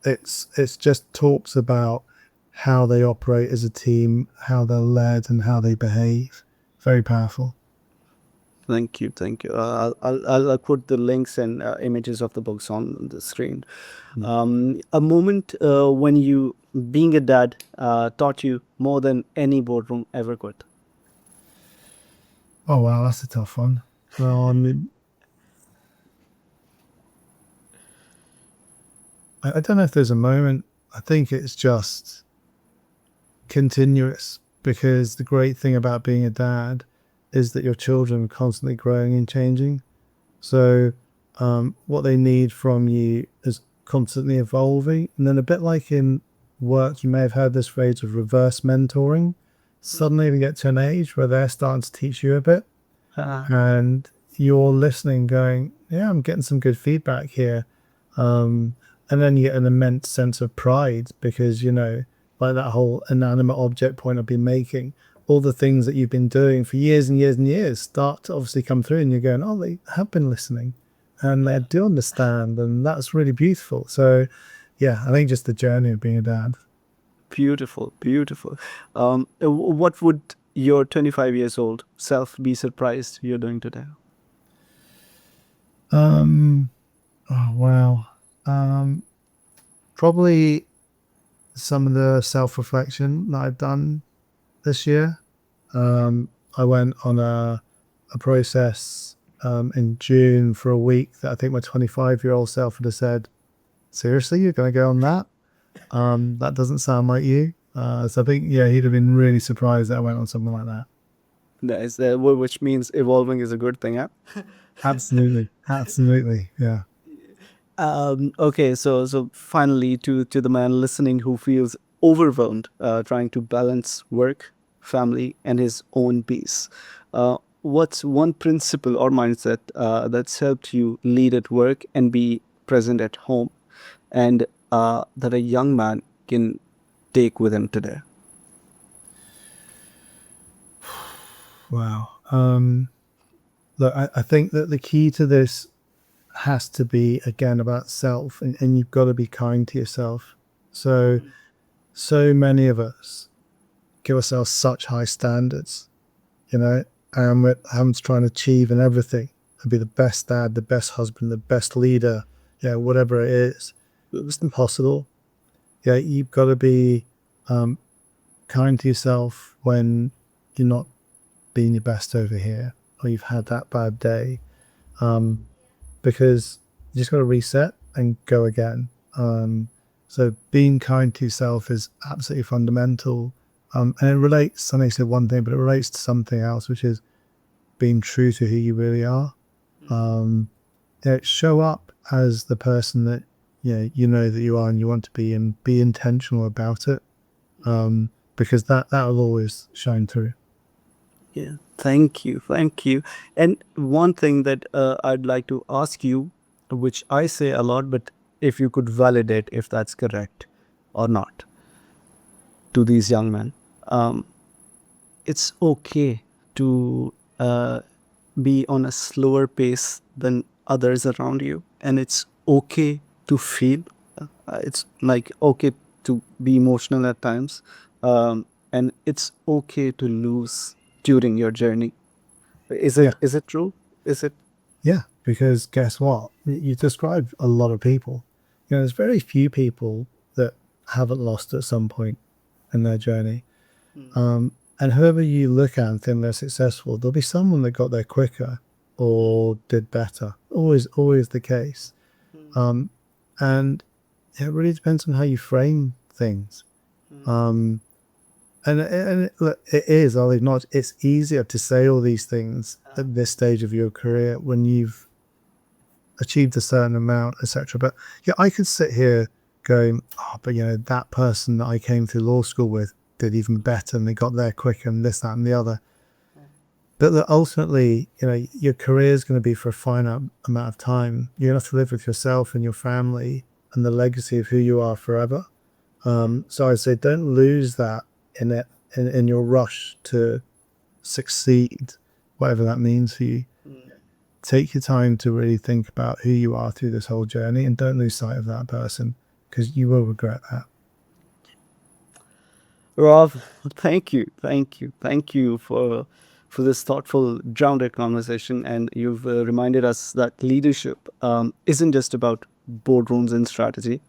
it's just talks about how they operate as a team, how they're led, and how they behave. Very powerful. Thank you, thank you. I'll put the links and images of the books on the screen. A moment when you, being a dad, taught you more than any boardroom ever could. Oh wow, that's a tough one. Well, I mean, I don't know if there's a moment. I think it's just continuous, because the great thing about being a dad is that your children are constantly growing and changing. So what they need from you is constantly evolving. And then a bit like in work, you may have heard this phrase of reverse mentoring. Suddenly they get to an age where they're starting to teach you a bit, and you're listening going, yeah, I'm getting some good feedback here. And then you get an immense sense of pride, because, you know, like that whole inanimate object point I've been making, all the things that you've been doing for years and years and years start to obviously come through, and you're going, oh, they have been listening and they do understand. And that's really beautiful. So, yeah, I think just the journey of being a dad. Beautiful, beautiful. What would your 25 years old self be surprised you're doing today? Oh, wow. Probably some of the self-reflection that I've done this year. I went on a process in June for a week that I think my 25-year-old self would have said, seriously, you're going to go on that? That doesn't sound like you. So I think, yeah, he'd have been really surprised that I went on something like that. That is, which means evolving is a good thing, huh? Absolutely. Absolutely. Yeah. Okay, so finally, to the man listening who feels overwhelmed, trying to balance work, family, and his own peace, what's one principle or mindset that's helped you lead at work and be present at home, and that a young man can take with him today? Wow. Look, I think that the key to this has to be, again, about self, and you've got to be kind to yourself. So many of us give ourselves such high standards, you know, and we're having to try and achieve in everything and be the best dad, the best husband, the best leader, whatever it is. It's impossible. Yeah, you've got to be kind to yourself when you're not being your best over here, or you've had that bad day, because you just got to reset and go again. So being kind to yourself is absolutely fundamental. And it relates, I know you said one thing, but it relates to something else, which is being true to who you really are. Show up as the person that you know that you are and you want to be, and be intentional about it, because that will always shine through. Yeah, thank you, thank you. And one thing that I'd like to ask you, which I say a lot, but if you could validate if that's correct or not to these young men, it's okay to be on a slower pace than others around you, and it's okay to feel. It's like okay to be emotional at times, and it's okay to lose during your journey. Is Yeah. it true? Is it? Yeah, because guess what? You described a lot of people. There's very few people that haven't lost at some point in their journey. And whoever you look at and think they're successful, there'll be someone that got there quicker, or did better. Always the case. And it really depends on how you frame things. Look, it is, I'll acknowledge, it's easier to say all these things at this stage of your career when you've achieved a certain amount, etc. But yeah, I could sit here going, oh, but that person that I came through law school with did even better and they got there quicker and this, that, and the other. But that ultimately, your career is going to be for a finite amount of time. You're going to have to live with yourself and your family and the legacy of who you are forever. So I say, don't lose that in your rush to succeed, whatever that means for you. Take your time to really think about who you are through this whole journey, and don't lose sight of that person, because you will regret that. Rob, thank you for this thoughtful, grounded conversation. And you've reminded us that leadership isn't just about boardrooms and strategy.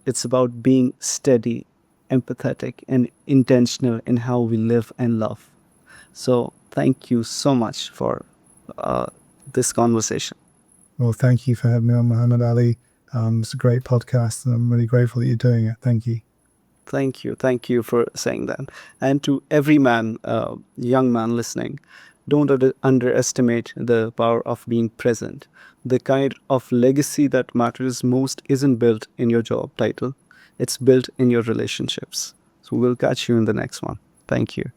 It's about being steady, empathetic, and intentional in how we live and love. So, thank you so much for this conversation. Well, thank you for having me on, Muhammad Ali. It's a great podcast, and I'm really grateful that you're doing it. Thank you. Thank you for saying that. And to every man, young man listening, don't underestimate the power of being present. The kind of legacy that matters most isn't built in your job title, it's built in your relationships. So we'll catch you in the next one. Thank you.